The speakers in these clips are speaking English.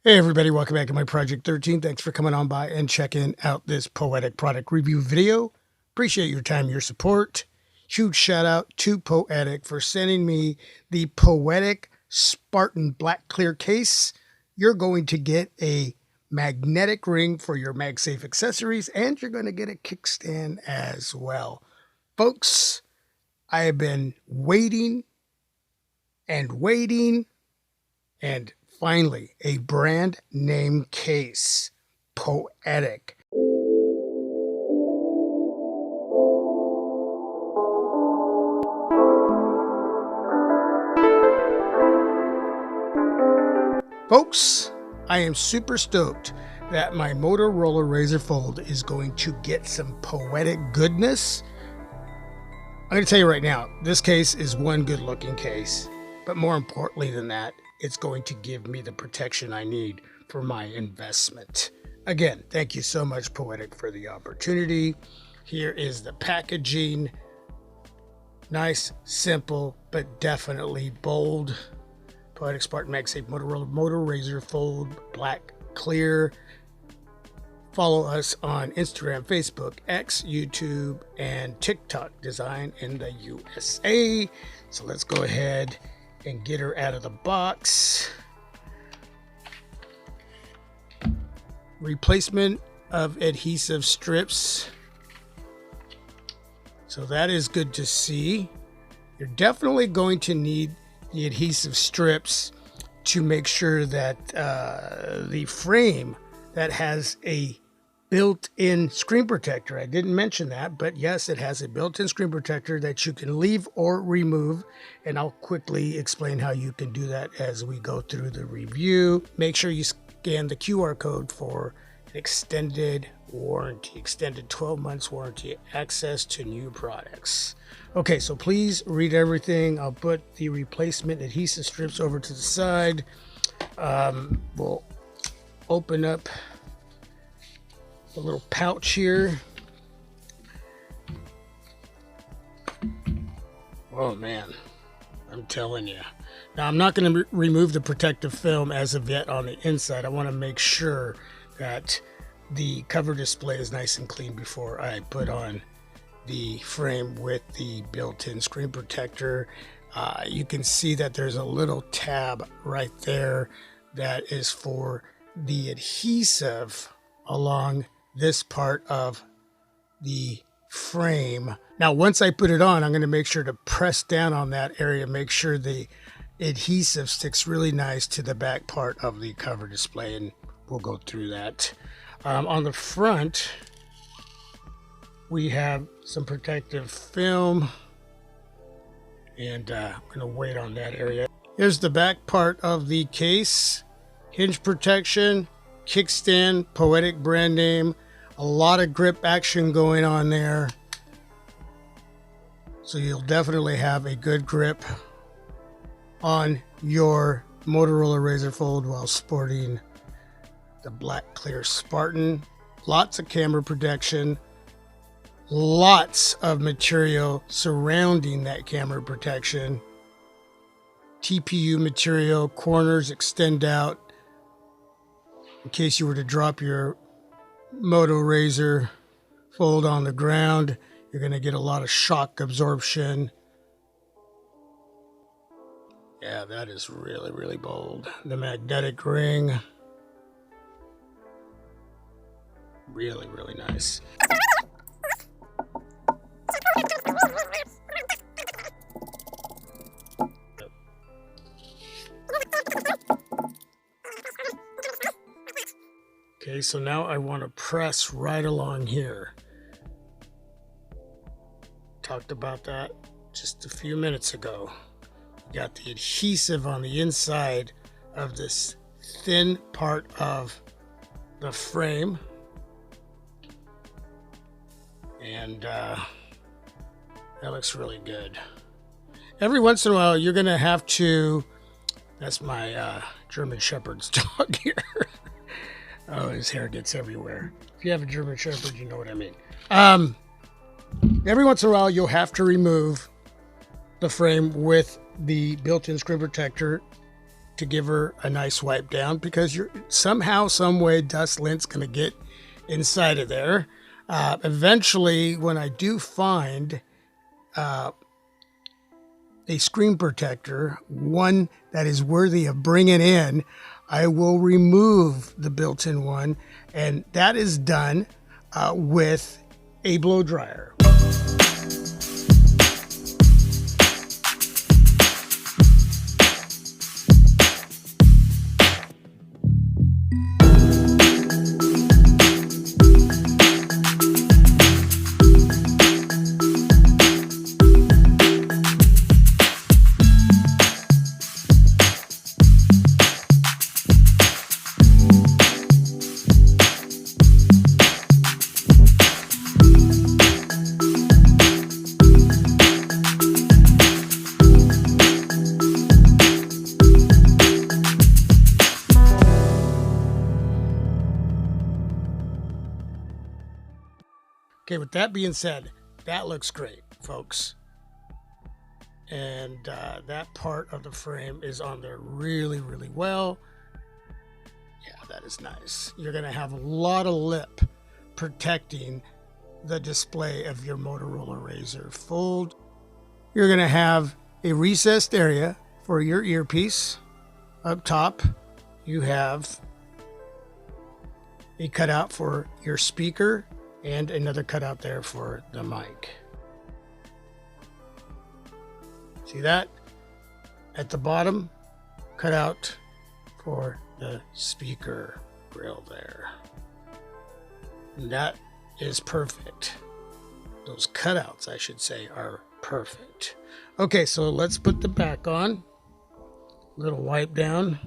Hey everybody, welcome back to my Project 13. Thanks for coming on by and checking out this Poetic product review video. Appreciate your time, your support. Huge shout out to Poetic for sending me the Poetic Spartan Black Clear case. You're going to get a magnetic ring for your MagSafe accessories, and you're going to get a kickstand as well. Folks, I have been waiting and finally, a brand name case, Poetic. Folks, I am super stoked that my Motorola Razr Fold is going to get some poetic goodness. I'm going to tell you right now, this case is one good looking case, but more importantly than that, it's going to give me the protection I need for my investment. Again, thank you so much, Poetic, for the opportunity. Here is the packaging. Nice, simple, but definitely bold. Poetic Spartan MagSafe Motorola Razr Fold Black Clear. Follow us on Instagram, Facebook, X, YouTube, and TikTok Design in the USA. So let's go ahead and get her out of the box. Replacement of adhesive strips. So that is good to see. You're definitely going to need the adhesive strips to make sure that the frame that has a built-in screen protector. I didn't mention that, but yes, it has a built-in screen protector that you can leave or remove, and I'll quickly explain how you can do that as we go through the review. Make sure you scan the QR code for an extended warranty, extended 12 months warranty, access to new products. Okay, so please read everything. I'll put the replacement adhesive strips over to the side. We'll open up a little pouch here. Oh man, I'm telling you. Now I'm not going to remove the protective film as of yet on the inside. I want to make sure that the cover display is nice and clean before I put on the frame with the built-in screen protector. You can see that there's a little tab right there that is for the adhesive along this part of the frame. Now, once I put it on, I'm going to make sure to press down on that area, make sure the adhesive sticks really nice to the back part of the cover display, and we'll go through that. On the front, we have some protective film, and I'm going to wait on that area. Here's the back part of the case. Hinge protection, kickstand, Poetic brand name. A lot of grip action going on there. So you'll definitely have a good grip on your Motorola Razr Fold while sporting the Black Clear Spartan. Lots of camera protection. Lots of material surrounding that camera protection. TPU material, corners extend out in case you were to drop your Moto Razr Fold on the ground. You're going to get a lot of shock absorption. Yeah, that is really, really bold. The magnetic ring. Really, really nice. Okay, so now I want to press right along here. Talked about that just a few minutes ago. Got the adhesive on the inside of this thin part of the frame. And that looks really good. Every once in a while, you're going to have to... That's my German Shepherd's dog here. Oh, his hair gets everywhere. If you have a German Shepherd, you know what I mean. Every once in a while, you'll have to remove the frame with the built-in screen protector to give her a nice wipe down, because you're somehow, some way, dust lint's going to get inside of there. Eventually, when I do find a screen protector, one that is worthy of bringing in, I will remove the built-in one, and that is done with a blow dryer. Okay, with that being said, that looks great, folks. And that part of the frame is on there really, really well. Yeah, that is nice. You're going to have a lot of lip protecting the display of your Motorola Razr Fold. You're going to have a recessed area for your earpiece. Up top, you have a cutout for your speaker and another cutout there for the mic. See that? At the bottom, cutout for the speaker grill there. And that is perfect. Those cutouts, I should say, are perfect. Okay, so let's put the back on. Little wipe down.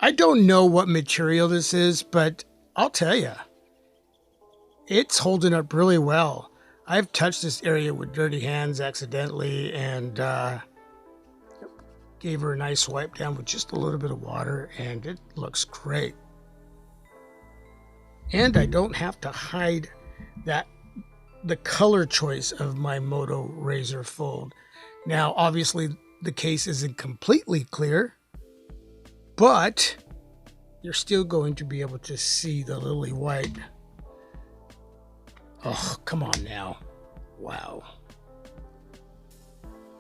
I don't know what material this is, but I'll tell you, it's holding up really well. I've touched this area with dirty hands accidentally and gave her a nice wipe down with just a little bit of water, and it looks great. And I don't have to hide the color choice of my Moto Razr Fold. Now, obviously, the case isn't completely clear, but you're still going to be able to see the lily white. Oh, come on now. Wow.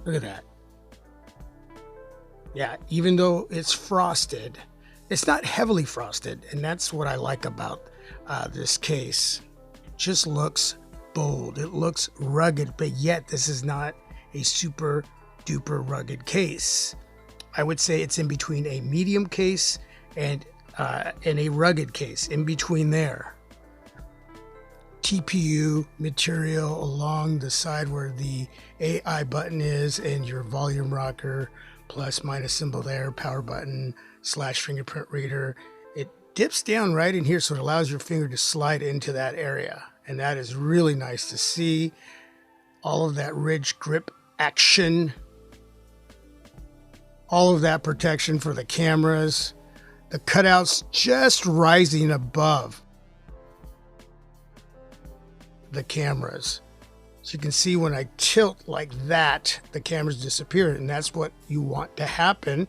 Look at that. Yeah, even though it's frosted, it's not heavily frosted, and that's what I like about this case. It just looks bold. It looks rugged, but yet this is not a super duper rugged case. I would say it's in between a medium case and a rugged case, in between there. TPU material along the side where the AI button is, and your volume rocker, plus minus symbol there, power button / fingerprint reader. It dips down right in here, so it allows your finger to slide into that area, and that is really nice to see. All of that ridge grip action, all of that protection for the cameras, the cutouts just rising above the cameras. So you can see when I tilt like that, the cameras disappear, and that's what you want to happen.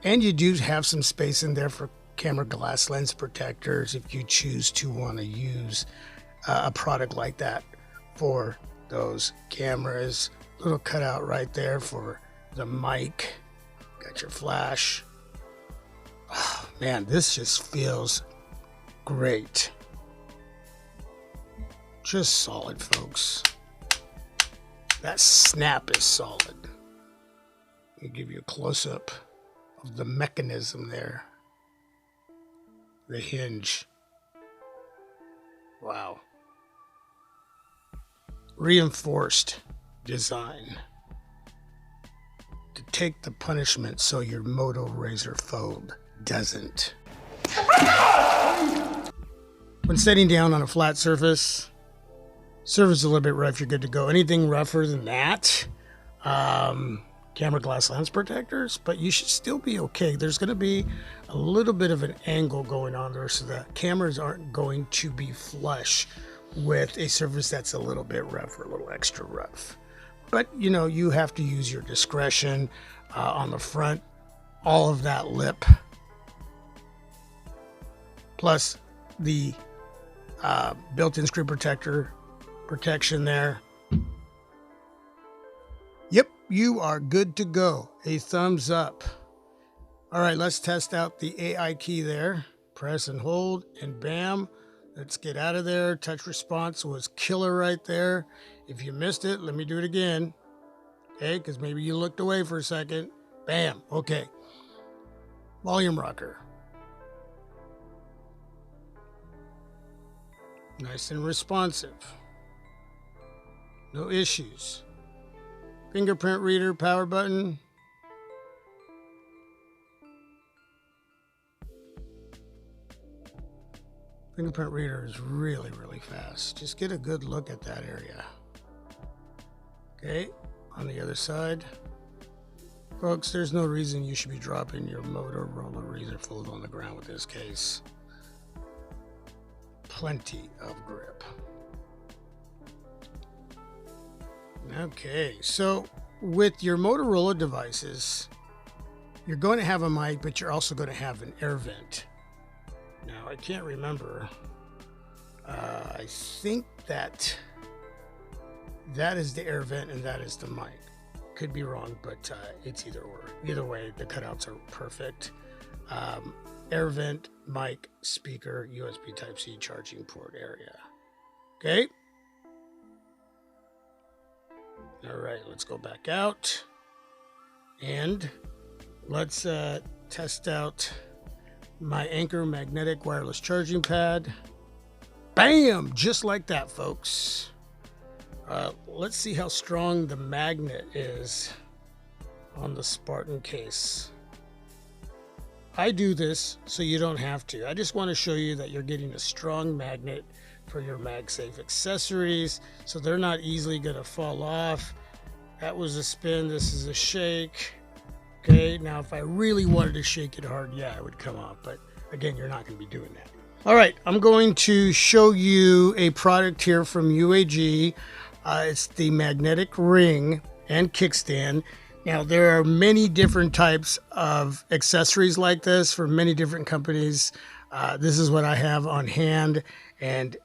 And you do have some space in there for camera glass lens protectors if you choose to want to use a product like that for those cameras. Little cutout right there for the mic. Got your flash. Oh, man, this just feels great. Just solid, folks. That snap is solid. I'll give you a close-up of the mechanism there. The hinge. Wow. Reinforced design to take the punishment so your Moto Razr Fold doesn't. When setting down on a flat surface is a little bit rough, you're good to go. Anything rougher than that, camera glass lens protectors, but you should still be okay. There's going to be a little bit of an angle going on there, so the cameras aren't going to be flush with a surface that's a little bit rough or a little extra rough. But, you know, you have to use your discretion. On the front, all of that lip, plus the built-in screen protection there. Yep, you are good to go. A thumbs up. All right, let's test out the AI key there. Press and hold, and bam. Let's get out of there. Touch response was killer right there. If you missed it, let me do it again. Okay, because maybe you looked away for a second. Bam, okay. Volume rocker. Nice and responsive. No issues. Fingerprint reader, power button. Fingerprint reader is really, really fast. Just get a good look at that area. Okay, on the other side. Folks, there's no reason you should be dropping your Motorola Razr Fold on the ground with this case. Plenty of grip. Okay, so with your Motorola devices, you're going to have a mic, but you're also going to have an air vent. Now, I can't remember. I think that is the air vent and that is the mic. Could be wrong, but it's either or. Either way, the cutouts are perfect. Air vent, mic, speaker, USB Type-C charging port area. Okay. All right, let's go back out. And let's test out my Anchor magnetic wireless charging pad. Bam! Just like that, folks. Let's see how strong the magnet is on the Spartan case. I do this so you don't have to. I just want to show you that you're getting a strong magnet for your MagSafe accessories, so they're not easily going to fall off. That was a spin. This is a shake. Okay, now if I really wanted to shake it hard, yeah, it would come off. But again, you're not going to be doing that. All right, I'm going to show you a product here from UAG. It's the magnetic ring and kickstand. Now, there are many different types of accessories like this for many different companies. This is what I have on hand, and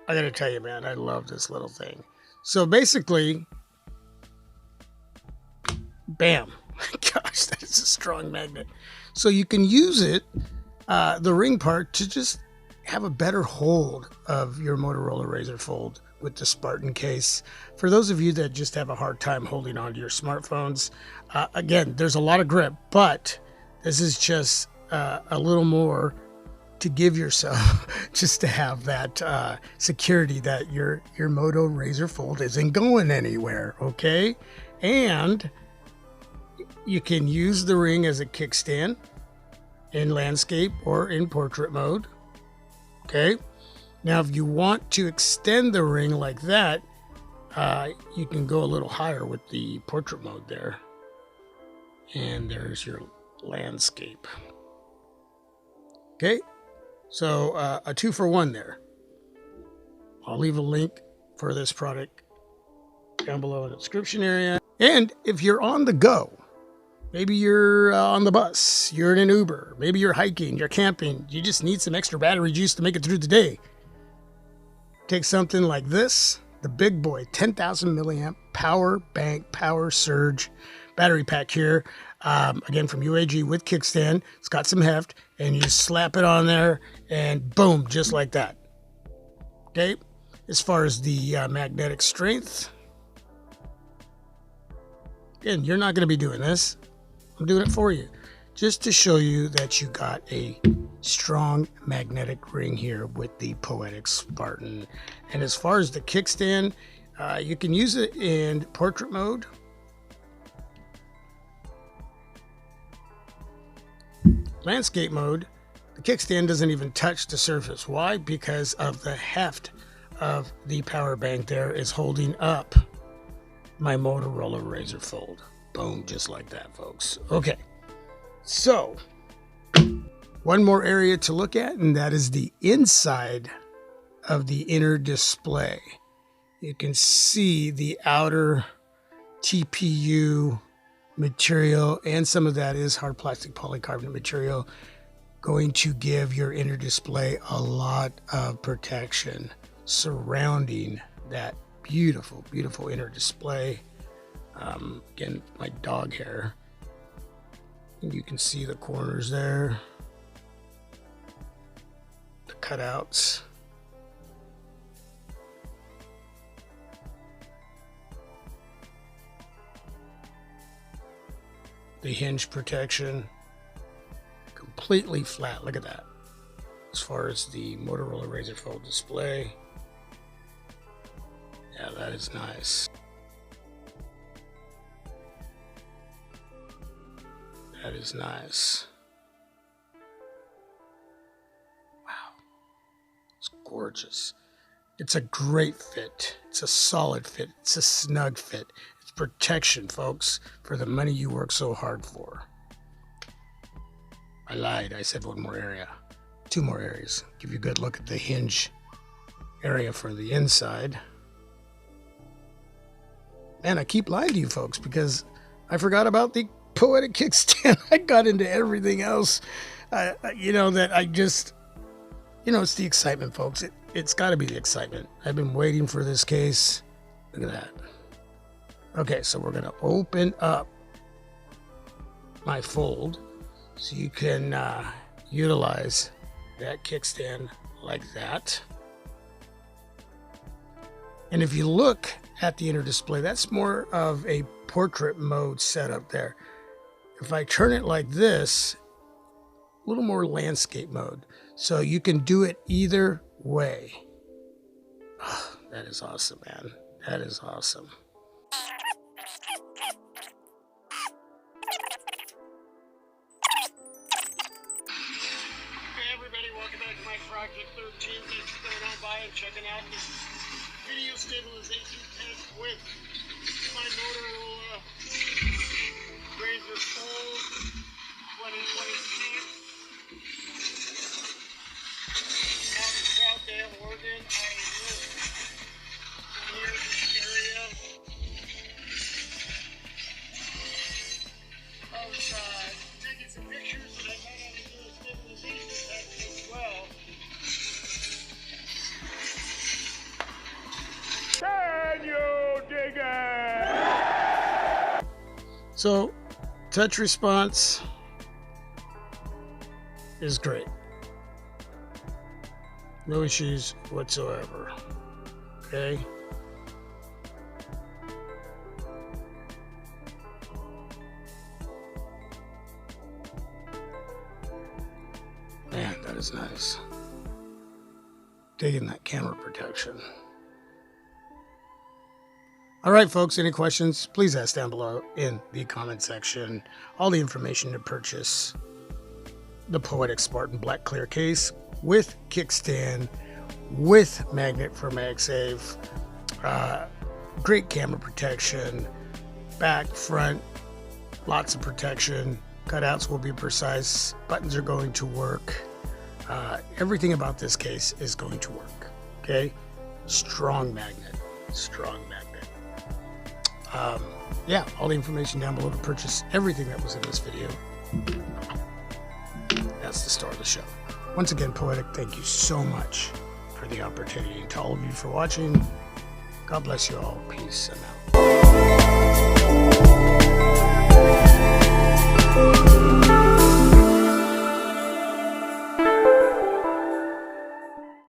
I got to tell you, man, I love this little thing. So basically, bam. Gosh, that is a strong magnet. So you can use it, the ring part, to just have a better hold of your Motorola Razr Fold with the Spartan case. For those of you that just have a hard time holding on to your smartphones, again, there's a lot of grip, but this is just a little more to give yourself just to have that security that your Moto Razr Fold isn't going anywhere, okay? And you can use the ring as a kickstand in landscape or in portrait mode. Okay. Now, if you want to extend the ring like that, you can go a little higher with the portrait mode there. And there's your landscape. Okay. So a 2-for-1 there. I'll leave a link for this product down below in the description area. And if you're on the go, maybe you're on the bus, you're in an Uber, maybe you're hiking, you're camping, you just need some extra battery juice to make it through the day. Take something like this, the big boy 10,000 milliamp power bank, power surge battery pack here. Again, from UAG with kickstand. It's got some heft, and you just slap it on there, and boom, just like that. Okay, as far as the magnetic strength, again, you're not going to be doing this. I'm doing it for you, just to show you that you got a strong magnetic ring here with the POETIC Spartan. And as far as the kickstand, you can use it in portrait mode. Landscape mode, the kickstand doesn't even touch the surface. Why? Because of the heft of the power bank there is holding up my Motorola Razr Fold. Boom, just like that, folks. Okay, so one more area to look at, and that is the inside of the inner display. You can see the outer TPU material, and some of that is hard plastic polycarbonate material, going to give your inner display a lot of protection surrounding that beautiful, beautiful inner display. Again, my dog hair. And you can see the corners there, the cutouts. The hinge protection, completely flat. Look at that. As far as the Motorola Razr Fold display, yeah, that is nice. That is nice. Wow, it's gorgeous. It's a great fit. It's a solid fit. It's a snug fit. It's protection, folks, for the money you work so hard for. I lied. I said one more area. Two more areas. Give you a good look at the hinge area for the inside. Man, I keep lying to you folks because I forgot about the Poetic Kickstand. I got into everything else. That I just, it's the excitement, folks. It's got to be the excitement. I've been waiting for this case. Look at that. Okay, so we're going to open up my fold so you can utilize that kickstand like that. And if you look at the inner display, that's more of a portrait mode setup there. If I turn it like this, a little more landscape mode. So you can do it either way. Oh, that is awesome, man. That is awesome. Hey everybody, welcome back to my Project 13. Thanks for coming on by and checking out this video stabilization test with my Motorola Razr Fold 2026. Out in Southdale, Oregon. I live near this area. I was taking some pictures and I might have to do a stabilization test as well. Can you dig it? So, touch response is great. No issues whatsoever. Okay. Man, that is nice. Digging that camera protection. All right, folks, any questions, please ask down below in the comment section. All the information to purchase the Poetic Spartan Black Clear Case with kickstand, with magnet for MagSafe, great camera protection, back, front, lots of protection. Cutouts will be precise. Buttons are going to work. Everything about this case is going to work. Okay? Strong magnet. Strong magnet. Yeah, all the information down below to purchase everything that was in this video. That's the star of the show. Once again, Poetic, thank you so much for the opportunity. And to all of you for watching, God bless you all. Peace and out.